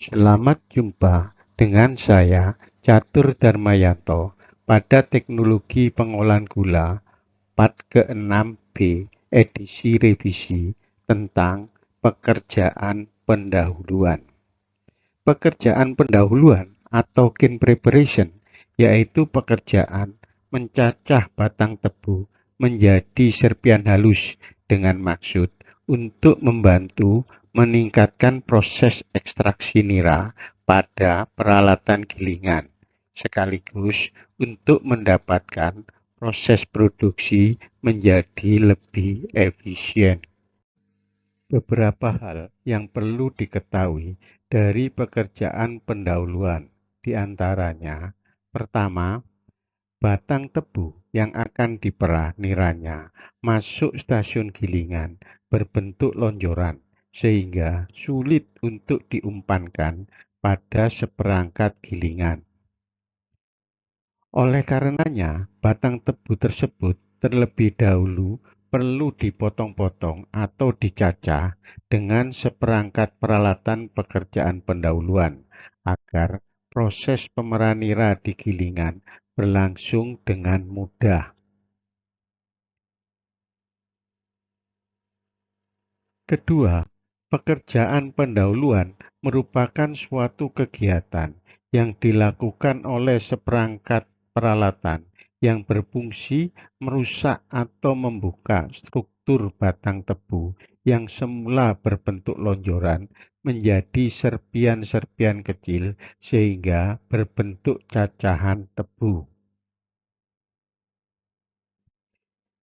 Selamat jumpa dengan saya, Catur Darmayanto, pada Teknologi Pengolahan Gula part ke-6B edisi revisi tentang pekerjaan pendahuluan. Pekerjaan pendahuluan atau kin preparation yaitu pekerjaan mencacah batang tebu menjadi serpian halus dengan maksud untuk membantu meningkatkan proses ekstraksi nira pada peralatan gilingan, sekaligus untuk mendapatkan proses produksi menjadi lebih efisien. Beberapa hal yang perlu diketahui dari pekerjaan pendahuluan, di antaranya, pertama, batang tebu yang akan diperah niranya masuk stasiun gilingan berbentuk lonjoran sehingga sulit untuk diumpankan pada seperangkat gilingan. Oleh karenanya, batang tebu tersebut terlebih dahulu perlu dipotong-potong atau dicacah dengan seperangkat peralatan pekerjaan pendahuluan agar proses pemerahan nira di gilingan berlangsung dengan mudah. Kedua, pekerjaan pendahuluan merupakan suatu kegiatan yang dilakukan oleh seperangkat peralatan yang berfungsi merusak atau membuka struktur batang tebu yang semula berbentuk lonjoran menjadi serpian-serpian kecil sehingga berbentuk cacahan tebu.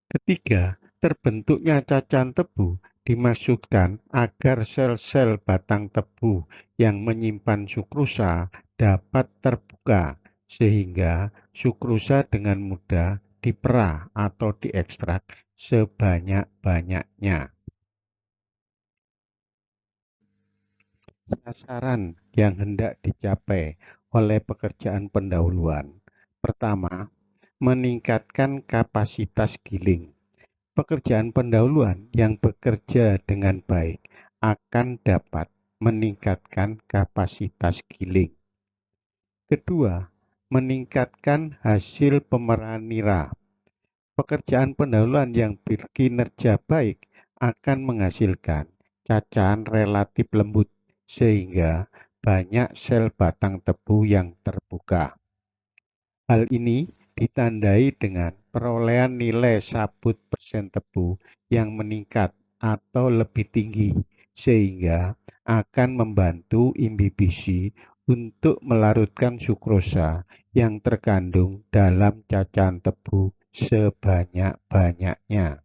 Ketiga, terbentuknya cacahan tebu dimaksudkan agar sel-sel batang tebu yang menyimpan sukrosa dapat terbuka sehingga sukrosa dengan mudah diperah atau diekstrak sebanyak-banyaknya. Sasaran yang hendak dicapai oleh pekerjaan pendahuluan. Pertama, meningkatkan kapasitas giling. Pekerjaan pendahuluan yang bekerja dengan baik akan dapat meningkatkan kapasitas giling. Kedua, meningkatkan hasil pemerahan nira. Pekerjaan pendahuluan yang berkinerja baik akan menghasilkan cacahan relatif lembut sehingga banyak sel batang tebu yang terbuka. Hal ini ditandai dengan perolehan nilai sabut persen tebu yang meningkat atau lebih tinggi, sehingga akan membantu imbibisi untuk melarutkan sukrosa yang terkandung dalam cacahan tebu sebanyak-banyaknya.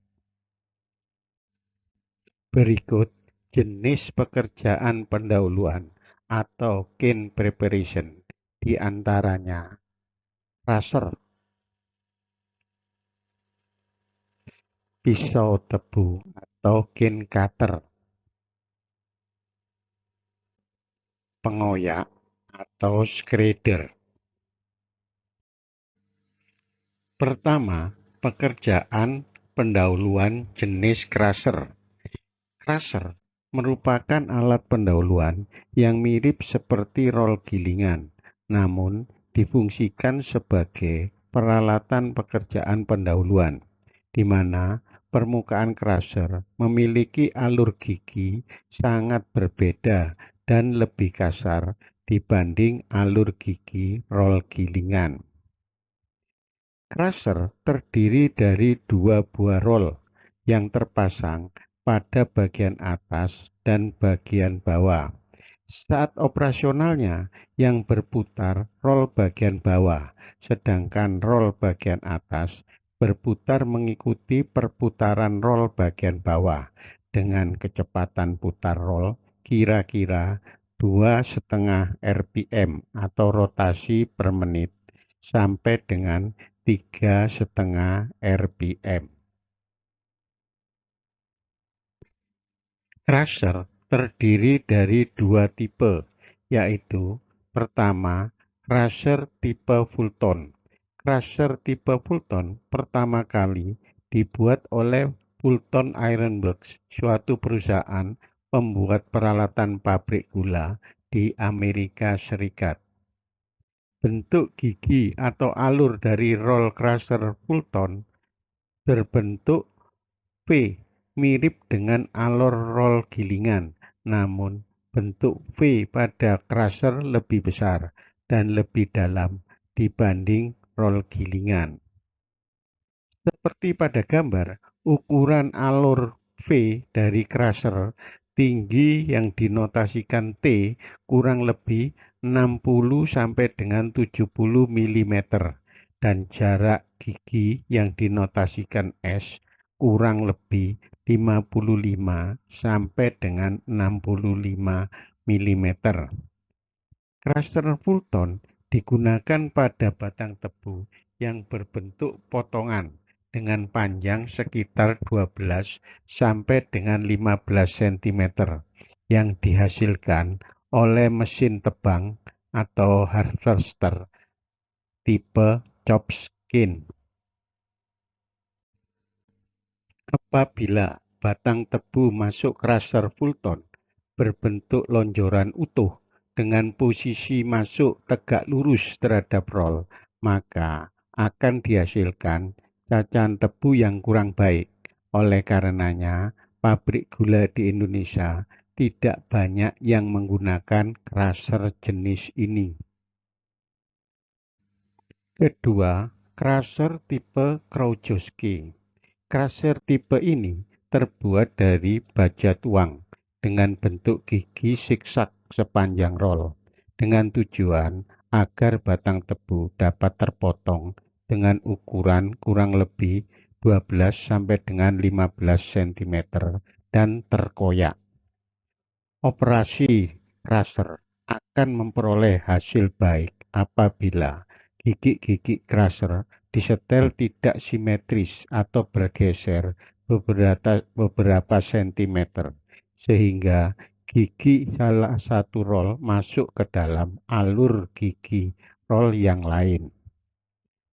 Berikut jenis pekerjaan pendahuluan atau kin preparation, di antaranya raser, pisau tebu atau kin cutter, pengoyak atau shredder. Pertama, pekerjaan pendahuluan jenis crusher. Crusher merupakan alat pendahuluan yang mirip seperti rol gilingan, namun difungsikan sebagai peralatan pekerjaan pendahuluan, di mana permukaan crusher memiliki alur gigi sangat berbeda dan lebih kasar dibanding alur gigi rol gilingan. Crusher terdiri dari dua buah rol yang terpasang pada bagian atas dan bagian bawah. Saat operasionalnya yang berputar rol bagian bawah, sedangkan rol bagian atas berputar mengikuti perputaran rol bagian bawah dengan kecepatan putar rol kira-kira 2,5 rpm atau rotasi per menit sampai dengan 3,5 rpm. Crusher terdiri dari dua tipe, yaitu pertama, crusher tipe Fulton. Crusher tipe Fulton pertama kali dibuat oleh Fulton Iron Works, suatu perusahaan pembuat peralatan pabrik gula di Amerika Serikat. Bentuk gigi atau alur dari roll crusher Fulton berbentuk V, mirip dengan alur roll gilingan, namun bentuk V pada crusher lebih besar dan lebih dalam dibanding roll gilingan. Seperti pada gambar, ukuran alur V dari crusher tinggi yang dinotasikan T kurang lebih 60 sampai dengan 70 mm dan jarak gigi yang dinotasikan S kurang lebih 55 sampai dengan 65 mm. Crusher Fulton digunakan pada batang tebu yang berbentuk potongan dengan panjang sekitar 12 sampai dengan 15 cm yang dihasilkan oleh mesin tebang atau harvester tipe Chopskin. Apabila batang tebu masuk crusher Fulton berbentuk lonjoran utuh dengan posisi masuk tegak lurus terhadap roll, maka akan dihasilkan cacahan tebu yang kurang baik. Oleh karenanya, pabrik gula di Indonesia tidak banyak yang menggunakan crusher jenis ini. Kedua, crusher tipe Krojowski. Crusher tipe ini terbuat dari baja tuang dengan bentuk gigi siksak sepanjang roll, dengan tujuan agar batang tebu dapat terpotong dengan ukuran kurang lebih 12 sampai dengan 15 cm dan terkoyak. Operasi crusher akan memperoleh hasil baik apabila gigi-gigi crusher disetel tidak simetris atau bergeser beberapa sentimeter, sehingga gigi salah satu roll masuk ke dalam alur gigi roll yang lain.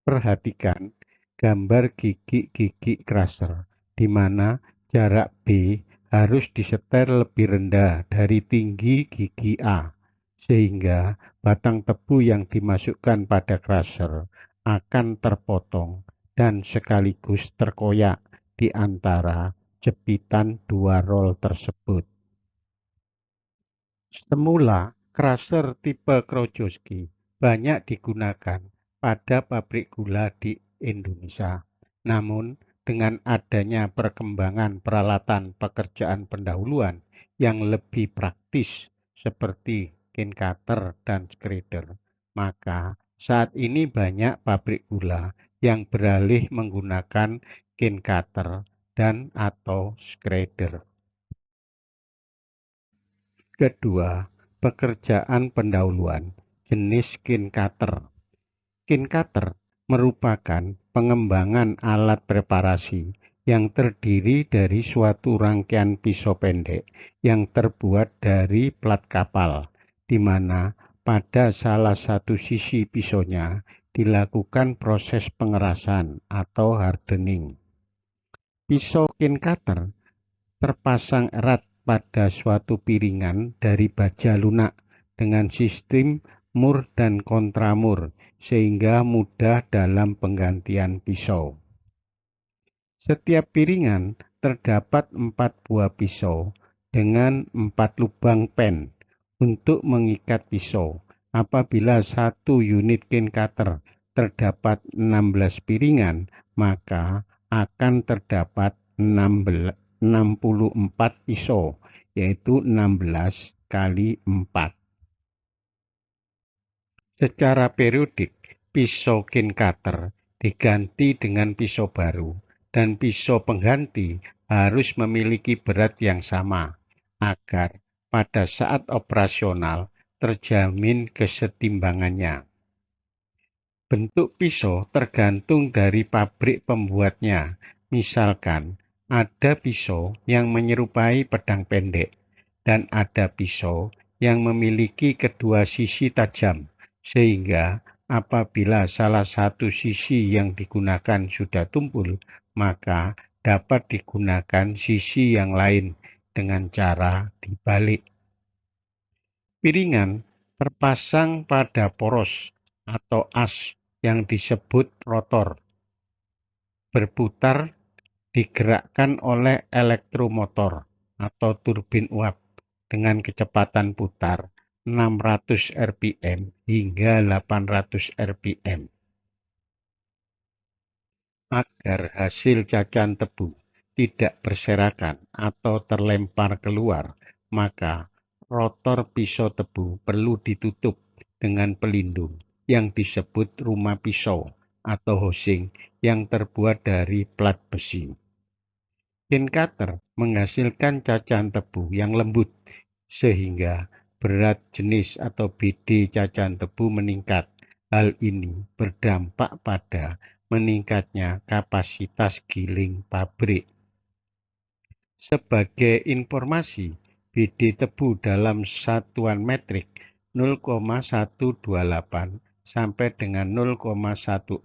Perhatikan gambar gigi-gigi crusher, di mana jarak B harus disetel lebih rendah dari tinggi gigi A, sehingga batang tebu yang dimasukkan pada crusher akan terpotong dan sekaligus terkoyak di antara jepitan dua roll tersebut. Semula, crusher tipe Krojowski banyak digunakan pada pabrik gula di Indonesia. Namun, dengan adanya perkembangan peralatan pekerjaan pendahuluan yang lebih praktis seperti cane cutter dan shredder, maka saat ini banyak pabrik gula yang beralih menggunakan cane cutter dan atau shredder. Kedua, pekerjaan pendahuluan jenis cane cutter. Cane cutter merupakan pengembangan alat preparasi yang terdiri dari suatu rangkaian pisau pendek yang terbuat dari plat kapal, di mana pada salah satu sisi pisaunya dilakukan proses pengerasan atau hardening. Pisau cane cutter terpasang erat pada suatu piringan dari baja lunak dengan sistem mur dan kontramur sehingga mudah dalam penggantian pisau. Setiap piringan terdapat 4 buah pisau dengan 4 lubang pen untuk mengikat pisau. Apabila satu unit cane cutter terdapat 16 piringan, maka akan terdapat 64 pisau, yaitu 16 kali 4. Secara periodik, pisau cane cutter diganti dengan pisau baru, dan pisau pengganti harus memiliki berat yang sama, agar pada saat operasional terjamin kesetimbangannya. Bentuk pisau tergantung dari pabrik pembuatnya. Misalkan, ada pisau yang menyerupai pedang pendek, dan ada pisau yang memiliki kedua sisi tajam, sehingga apabila salah satu sisi yang digunakan sudah tumpul, maka dapat digunakan sisi yang lain dengan cara dibalik. Piringan terpasang pada poros atau as yang disebut rotor, berputar digerakkan oleh elektromotor atau turbin uap dengan kecepatan putar 600 rpm hingga 800 rpm. Agar hasil cacahan tebu tidak berserakan atau terlempar keluar, maka rotor pisau tebu perlu ditutup dengan pelindung yang disebut rumah pisau atau housing yang terbuat dari plat besi. Pin cutter menghasilkan cacahan tebu yang lembut sehingga berat jenis atau BD cacahan tebu meningkat. Hal ini berdampak pada meningkatnya kapasitas giling pabrik. Sebagai informasi, BD tebu dalam satuan metrik 0,128 sampai dengan 0,16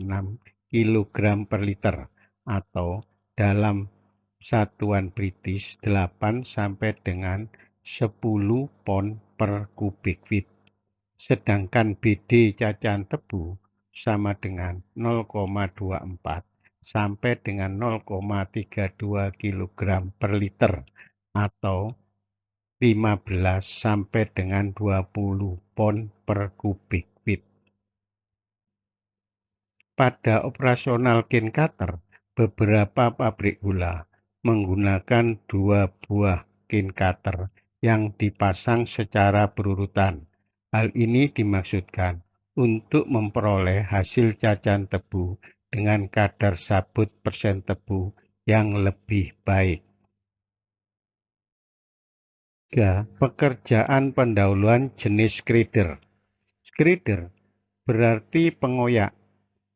kg per liter atau dalam satuan British 8 sampai dengan 10 pon per kubik feet. Sedangkan BD cacahan tebu sama dengan 0,24 sampai dengan 0,32 kg per liter atau 15 sampai dengan 20 pon per kubik feet. Pada operasional cane cutter, beberapa pabrik gula menggunakan 2 buah cane cutter yang dipasang secara berurutan. Hal ini dimaksudkan untuk memperoleh hasil cacahan tebu dengan kadar sabut persen tebu yang lebih baik. 3. Pekerjaan pendahuluan jenis skredder. Skredder berarti pengoyak.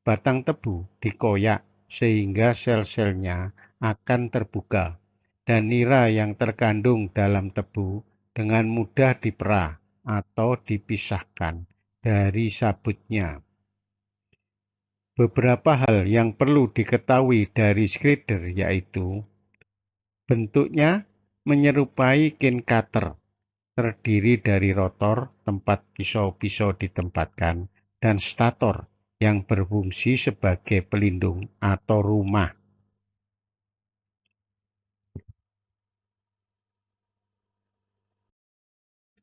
Batang tebu dikoyak sehingga sel-selnya akan terbuka dan nira yang terkandung dalam tebu dengan mudah diperah atau dipisahkan dari sabutnya. Beberapa hal yang perlu diketahui dari skredder yaitu bentuknya menyerupai cane cutter, terdiri dari rotor tempat pisau-pisau ditempatkan dan stator yang berfungsi sebagai pelindung atau rumah.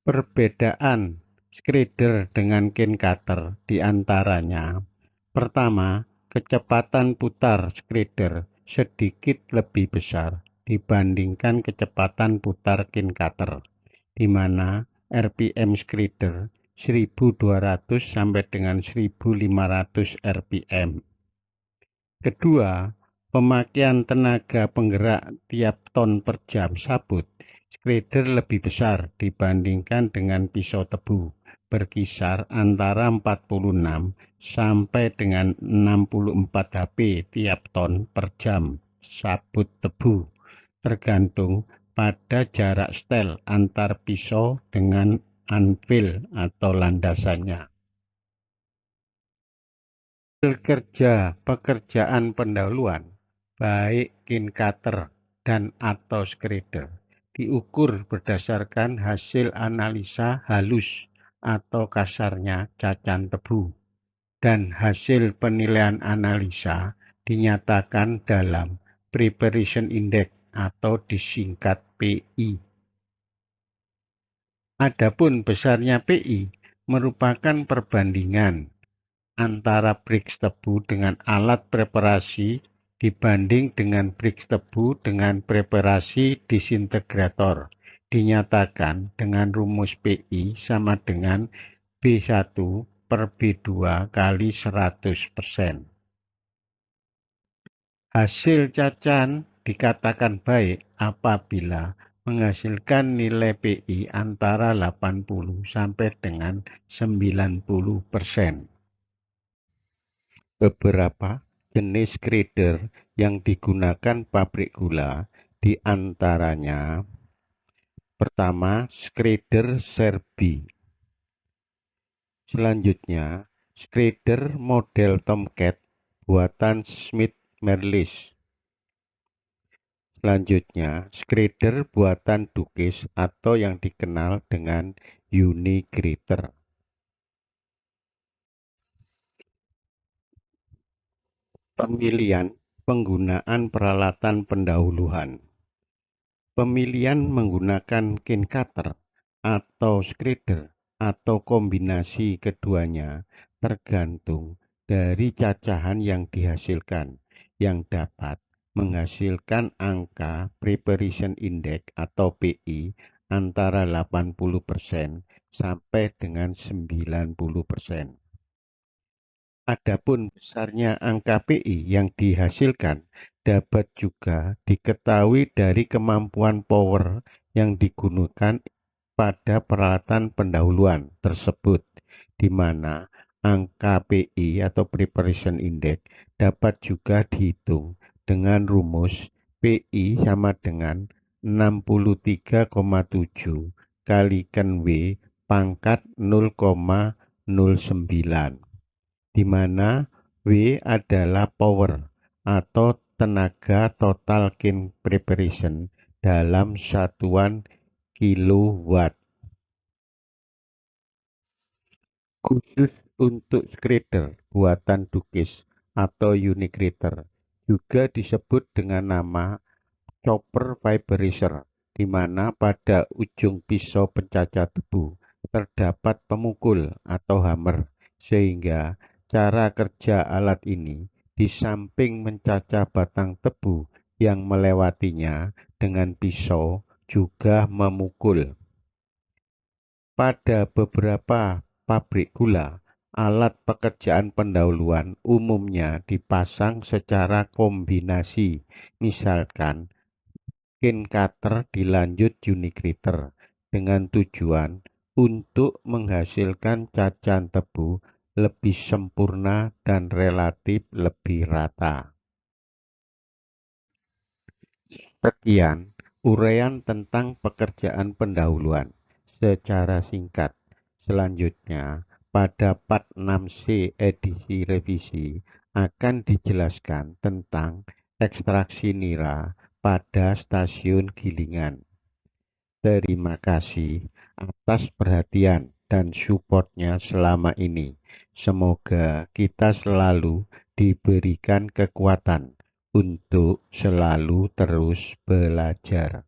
Perbedaan skredder dengan cane cutter diantaranya: pertama, kecepatan putar skredder sedikit lebih besar dibandingkan kecepatan putar cane cutter, di mana RPM skredder 1200 sampai dengan 1500 rpm. Kedua, pemakaian tenaga penggerak tiap ton per jam sabut skredder lebih besar dibandingkan dengan pisau tebu, berkisar antara 46 sampai dengan 64 HP tiap ton per jam sabut tebu, tergantung pada jarak setel antar pisau dengan anvil atau landasannya. Kerja pekerjaan pendahuluan, baik cane cutter dan atau skredder, diukur berdasarkan hasil analisa halus atau kasarnya cacahan tebu, dan hasil penilaian analisa dinyatakan dalam Preparation Index atau disingkat PI. Adapun besarnya PI merupakan perbandingan antara briks tebu dengan alat preparasi dibanding dengan briks tebu dengan preparasi disintegrator. Dinyatakan dengan rumus PI sama dengan B1 per B2 kali 100%. Hasil cacahan dikatakan baik apabila menghasilkan nilai PI antara 80 sampai dengan 90%. Beberapa jenis skredder yang digunakan pabrik gula di antaranya: pertama, skredder Serbi. Selanjutnya, skredder model Tomcat buatan Smith Merlis. Selanjutnya, skredder buatan Dukes atau yang dikenal dengan Unigrater. Pemilihan penggunaan peralatan pendahuluan. Pemilihan menggunakan cane cutter atau skredder atau kombinasi keduanya tergantung dari cacahan yang dihasilkan, yang dapat menghasilkan angka preparation index atau PI antara 80% sampai dengan 90%. Adapun besarnya angka PI yang dihasilkan dapat juga diketahui dari kemampuan power yang digunakan pada peralatan pendahuluan tersebut, di mana angka PI atau Preparation Index dapat juga dihitung dengan rumus PI sama dengan 63,7 kalikan W pangkat 0,09, di mana W adalah power atau tenaga total cane preparation dalam satuan kilowatt. Khusus untuk skredder buatan Dukis atau Unigrater juga disebut dengan nama chopper vibrisser, di mana pada ujung pisau pencacah tebu terdapat pemukul atau hammer, sehingga cara kerja alat ini di samping mencacah batang tebu yang melewatinya dengan pisau juga memukul. Pada beberapa pabrik gula, alat pekerjaan pendahuluan umumnya dipasang secara kombinasi, misalkan cane cutter dilanjut Unigrater, dengan tujuan untuk menghasilkan cacahan tebu lebih sempurna dan relatif lebih rata. Sekian uraian tentang pekerjaan pendahuluan secara singkat. Selanjutnya, pada part 6C edisi revisi akan dijelaskan tentang ekstraksi nira pada stasiun gilingan. Terima kasih atas perhatian dan supportnya selama ini. Semoga kita selalu diberikan kekuatan untuk selalu terus belajar.